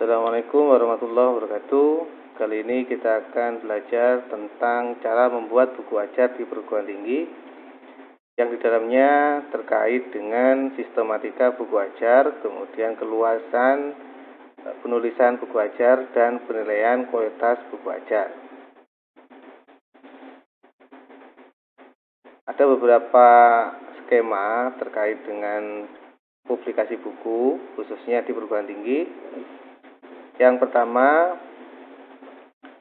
Assalamualaikum warahmatullahi wabarakatuh. Kali ini kita akan belajar tentang cara membuat buku ajar di perguruan tinggi yang di dalamnya terkait dengan sistematika buku ajar, kemudian keluasan penulisan buku ajar, dan penilaian kualitas buku ajar. Ada beberapa skema terkait dengan publikasi buku, khususnya di perguruan tinggi. Yang pertama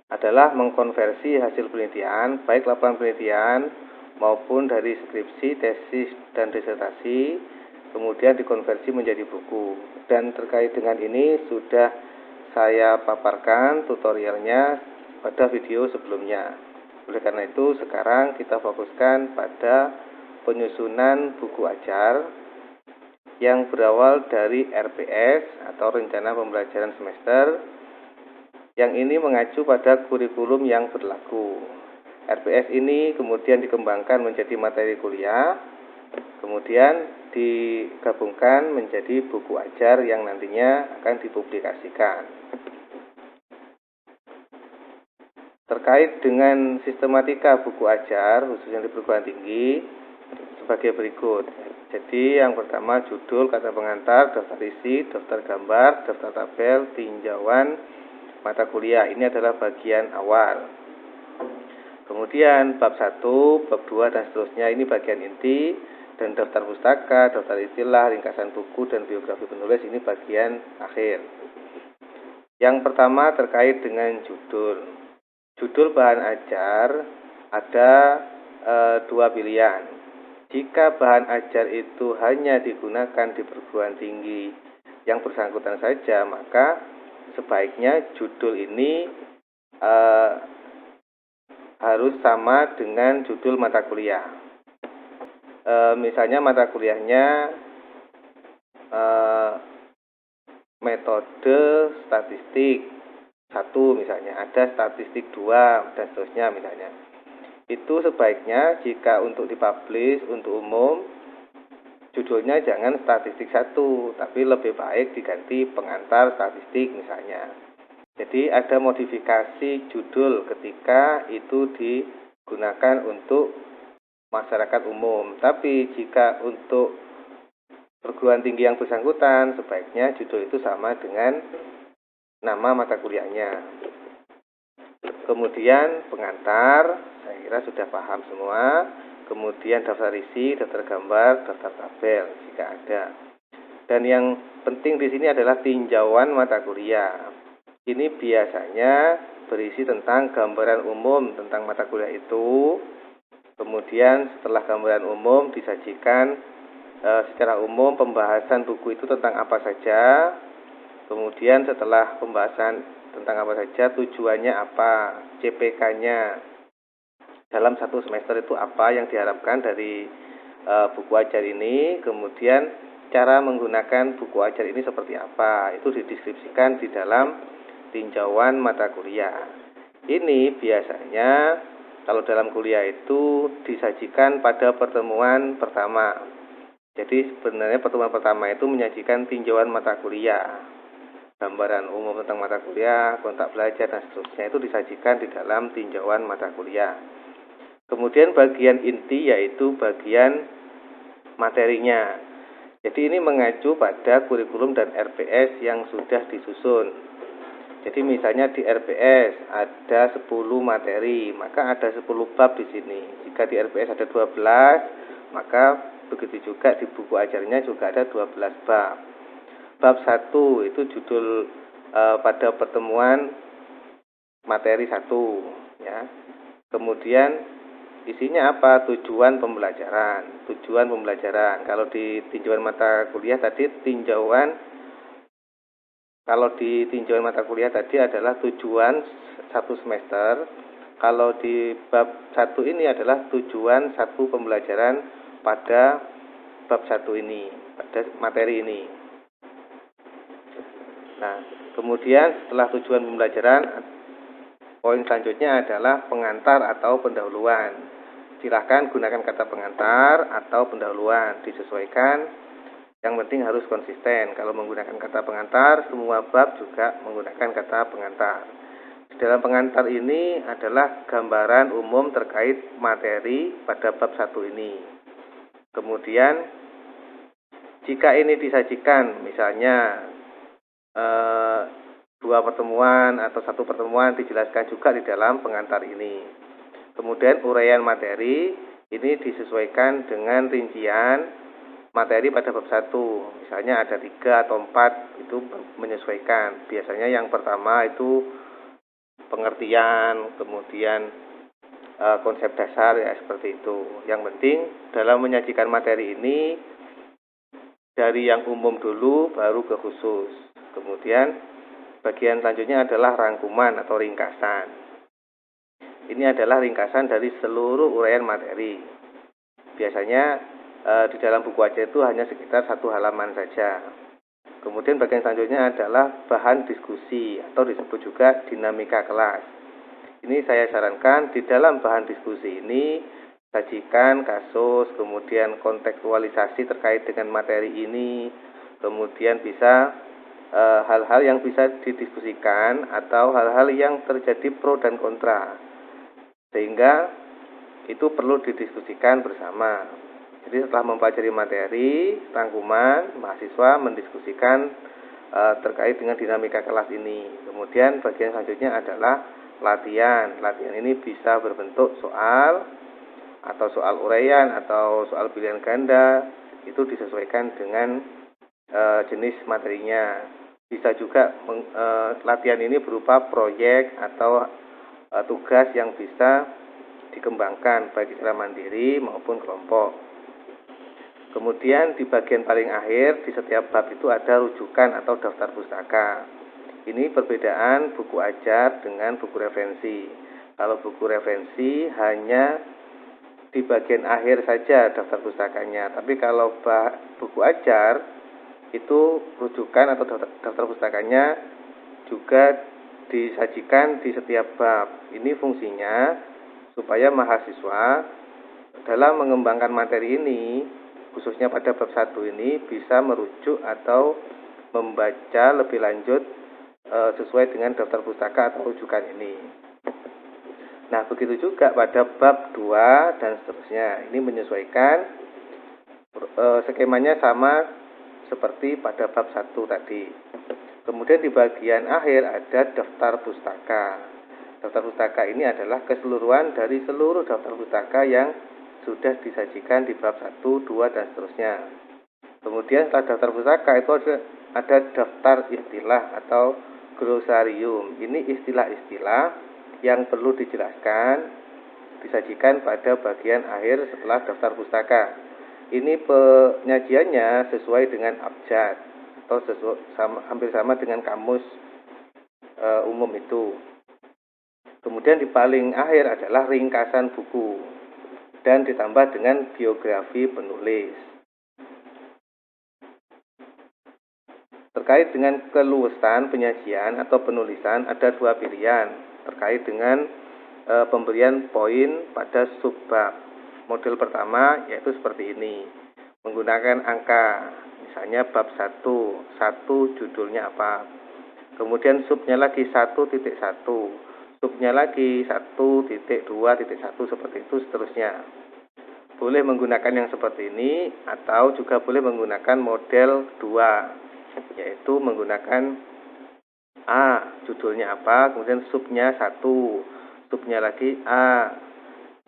adalah mengkonversi hasil penelitian, baik laporan penelitian maupun dari skripsi, tesis, dan disertasi, kemudian dikonversi menjadi buku. Dan terkait dengan ini sudah saya paparkan tutorialnya pada video sebelumnya. Oleh karena itu, sekarang kita fokuskan pada penyusunan buku ajar yang berawal dari RPS atau Rencana Pembelajaran Semester, yang ini mengacu pada kurikulum yang berlaku. RPS ini kemudian dikembangkan menjadi materi kuliah, kemudian digabungkan menjadi buku ajar yang nantinya akan dipublikasikan. Terkait dengan sistematika buku ajar, khususnya di perguruan tinggi, sebagai berikut. Jadi yang pertama judul, kata pengantar, daftar isi, daftar gambar, daftar tabel, tinjauan, mata kuliah. Ini adalah bagian awal. Kemudian bab 1, bab 2, dan seterusnya ini bagian inti. Dan daftar pustaka, daftar istilah, ringkasan buku, dan biografi penulis ini bagian akhir. Yang pertama terkait dengan judul. Judul bahan ajar ada dua pilihan. Jika bahan ajar itu hanya digunakan di perguruan tinggi yang bersangkutan saja, maka sebaiknya judul ini harus sama dengan judul mata kuliah. Misalnya mata kuliahnya metode statistik 1 misalnya, ada statistik 2, dan seterusnya misalnya. Itu sebaiknya jika untuk dipublish untuk umum, judulnya jangan statistik 1, tapi lebih baik diganti pengantar statistik misalnya. Jadi ada modifikasi judul ketika itu digunakan untuk masyarakat umum. Tapi jika untuk perguruan tinggi yang bersangkutan, sebaiknya judul itu sama dengan nama mata kuliahnya. Kemudian pengantar, saya kira sudah paham semua. Kemudian daftar isi, daftar gambar, daftar tabel jika ada. Dan yang penting di sini adalah tinjauan mata kuliah. Ini biasanya berisi tentang gambaran umum tentang mata kuliah itu. Kemudian setelah gambaran umum disajikan secara umum pembahasan buku itu tentang apa saja. Kemudian setelah pembahasan tentang apa saja, tujuannya apa, CPK-nya dalam satu semester itu apa yang diharapkan dari buku ajar ini, kemudian cara menggunakan buku ajar ini seperti apa, itu dideskripsikan di dalam tinjauan mata kuliah. Ini biasanya kalau dalam kuliah itu disajikan pada pertemuan pertama. Jadi sebenarnya pertemuan pertama itu menyajikan tinjauan mata kuliah, gambaran umum tentang mata kuliah, kontak belajar, dan seterusnya itu disajikan di dalam tinjauan mata kuliah. Kemudian bagian inti yaitu bagian materinya. Jadi ini mengacu pada kurikulum dan RPS yang sudah disusun. Jadi misalnya di RPS ada 10 materi, maka ada 10 bab di sini. Jika di RPS ada 12, maka begitu juga di buku ajarnya juga ada 12 bab. Bab 1 itu judul pada pertemuan materi 1 ya. Kemudian isinya apa? Tujuan pembelajaran. Tujuan pembelajaran. Kalau di tinjauan mata kuliah tadi mata kuliah tadi adalah tujuan satu semester. Kalau di bab 1 ini adalah tujuan satu pembelajaran pada bab 1 ini, pada materi ini. Nah, kemudian setelah tujuan pembelajaran, poin selanjutnya adalah pengantar atau pendahuluan. Silakan gunakan kata pengantar atau pendahuluan, disesuaikan Yang penting harus konsisten. Kalau menggunakan kata pengantar, semua bab juga menggunakan kata pengantar. Di dalam pengantar ini adalah gambaran umum terkait materi pada bab 1 ini. Kemudian jika ini disajikan, misalnya 2 pertemuan atau 1 pertemuan dijelaskan juga di dalam pengantar ini. Kemudian uraian materi ini disesuaikan dengan rincian materi pada bab 1. Misalnya ada 3 atau 4, itu menyesuaikan. Biasanya yang pertama itu pengertian, kemudian konsep dasar, ya seperti itu. Yang penting dalam menyajikan materi ini dari yang umum dulu baru ke khusus. Kemudian bagian selanjutnya adalah rangkuman atau ringkasan. Ini adalah ringkasan dari seluruh uraian materi. Biasanya di dalam buku aja itu hanya sekitar 1 halaman saja. Kemudian bagian selanjutnya adalah bahan diskusi atau disebut juga dinamika kelas. Ini saya sarankan di dalam bahan diskusi ini sajikan kasus, kemudian kontekstualisasi terkait dengan materi ini, kemudian bisa hal-hal yang bisa didiskusikan atau hal-hal yang terjadi pro dan kontra, sehingga itu perlu didiskusikan bersama. Jadi setelah mempelajari materi, rangkuman, mahasiswa mendiskusikan terkait dengan dinamika kelas ini. Kemudian bagian selanjutnya adalah latihan. Latihan ini bisa berbentuk soal atau soal uraian atau soal pilihan ganda, itu disesuaikan dengan jenis materinya. Bisa juga latihan ini berupa proyek atau tugas yang bisa dikembangkan baik secara mandiri maupun kelompok. Kemudian di bagian paling akhir di setiap bab itu ada rujukan atau daftar pustaka. Ini perbedaan buku ajar dengan buku referensi. Kalau buku referensi hanya di bagian akhir saja daftar pustakanya, tapi kalau buku ajar itu rujukan atau daftar pustakanya juga disajikan di setiap bab. Ini fungsinya supaya mahasiswa dalam mengembangkan materi ini, khususnya pada bab 1 ini, bisa merujuk atau membaca lebih lanjut sesuai dengan daftar pustaka atau rujukan ini. Nah, begitu juga pada bab 2 dan seterusnya. Ini menyesuaikan skemanya sama seperti pada bab 1 tadi. Kemudian di bagian akhir ada daftar pustaka. Daftar pustaka ini adalah keseluruhan dari seluruh daftar pustaka yang sudah disajikan di bab 1, 2, dan seterusnya. Kemudian setelah daftar pustaka itu ada daftar istilah atau glosarium. Ini istilah-istilah yang perlu dijelaskan, disajikan pada bagian akhir setelah daftar pustaka. Ini penyajiannya sesuai dengan abjad atau hampir sama dengan kamus umum itu. Kemudian di paling akhir adalah ringkasan buku dan ditambah dengan biografi penulis. Terkait dengan keluasan penyajian atau penulisan ada 2 pilihan terkait dengan pemberian poin pada subbab. Model pertama yaitu seperti ini, menggunakan angka, misalnya bab 1 judulnya apa, kemudian subnya lagi 1.1, subnya lagi 1.2.1, seperti itu seterusnya. Boleh menggunakan yang seperti ini atau juga boleh menggunakan model 2, yaitu menggunakan A, judulnya apa, kemudian subnya 1, subnya lagi A,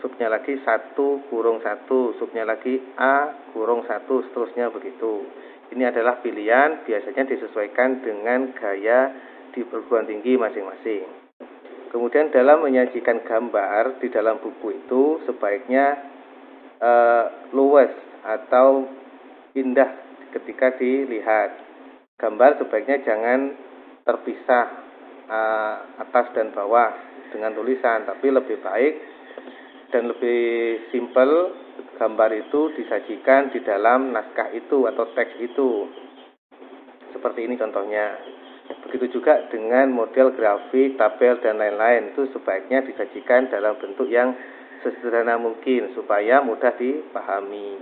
subnya lagi 1 kurung 1, subnya lagi A kurung 1, seterusnya begitu. Ini adalah pilihan, biasanya disesuaikan dengan gaya di perguruan tinggi masing-masing. Kemudian dalam menyajikan gambar di dalam buku itu sebaiknya luwes atau indah ketika dilihat. Gambar sebaiknya jangan terpisah atas dan bawah dengan tulisan, tapi lebih baik dan lebih simpel gambar itu disajikan di dalam naskah itu atau teks itu. Seperti ini contohnya. Begitu juga dengan model grafik, tabel, dan lain-lain. Itu sebaiknya disajikan dalam bentuk yang sesederhana mungkin supaya mudah dipahami.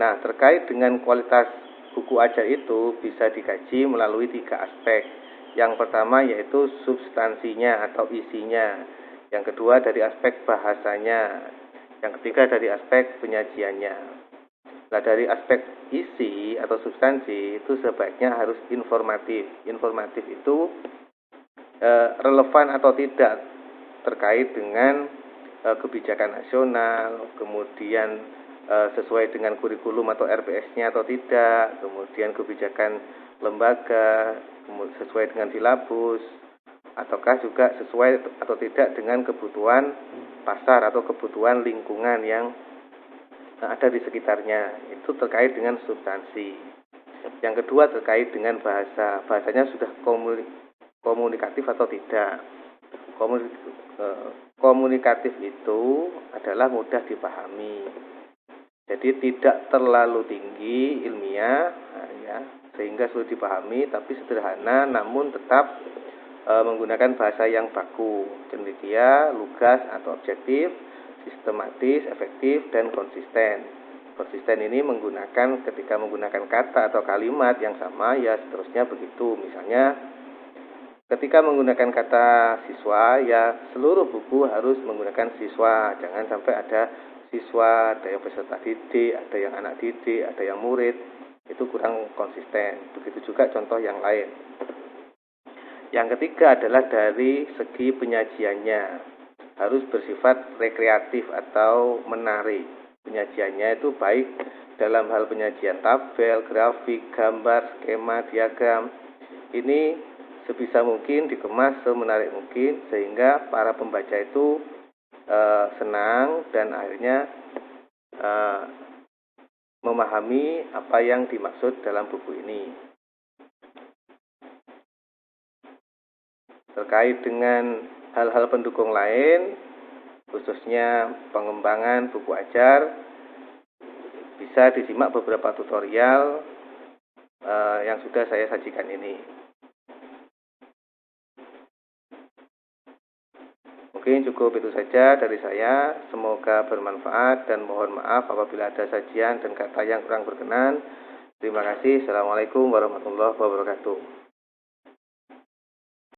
Nah, terkait dengan kualitas buku ajar itu bisa dikaji melalui 3 aspek. Yang pertama yaitu substansinya atau isinya. Yang kedua dari aspek bahasanya. Yang ketiga dari aspek penyajiannya. Nah, dari aspek isi atau substansi itu sebaiknya harus informatif. Informatif itu relevan atau tidak terkait dengan kebijakan nasional, kemudian sesuai dengan kurikulum atau RPS-nya atau tidak, kemudian kebijakan lembaga, sesuai dengan silabus, ataukah juga sesuai atau tidak dengan kebutuhan pasar atau kebutuhan lingkungan yang ada di sekitarnya. Itu terkait dengan substansi. Yang kedua terkait dengan bahasa. Bahasanya sudah komunikatif atau tidak. Komunikatif itu adalah mudah dipahami. Jadi tidak terlalu tinggi ilmiah, ya, sehingga sulit dipahami, tapi sederhana, namun tetap menggunakan bahasa yang baku, cendekia, lugas atau objektif, sistematis, efektif, dan konsisten. Konsisten ini ketika menggunakan kata atau kalimat yang sama, ya seterusnya begitu. Misalnya, ketika menggunakan kata siswa, ya seluruh buku harus menggunakan siswa. Jangan sampai ada siswa, ada yang peserta didik, ada yang anak didik, ada yang murid. Itu kurang konsisten. Begitu juga contoh yang lain. Yang ketiga adalah dari segi penyajiannya. Harus bersifat rekreatif atau menarik. Penyajiannya itu baik dalam hal penyajian tabel, grafik, gambar, skema, diagram. Ini sebisa mungkin dikemas semenarik mungkin sehingga para pembaca itu senang dan akhirnya memahami apa yang dimaksud dalam buku ini. Terkait dengan hal-hal pendukung lain, khususnya pengembangan buku ajar, bisa disimak beberapa tutorial yang sudah saya sajikan ini. Mungkin cukup itu saja dari saya. Semoga bermanfaat dan mohon maaf apabila ada sajian dan kata yang kurang berkenan. Terima kasih. Assalamualaikum warahmatullahi wabarakatuh.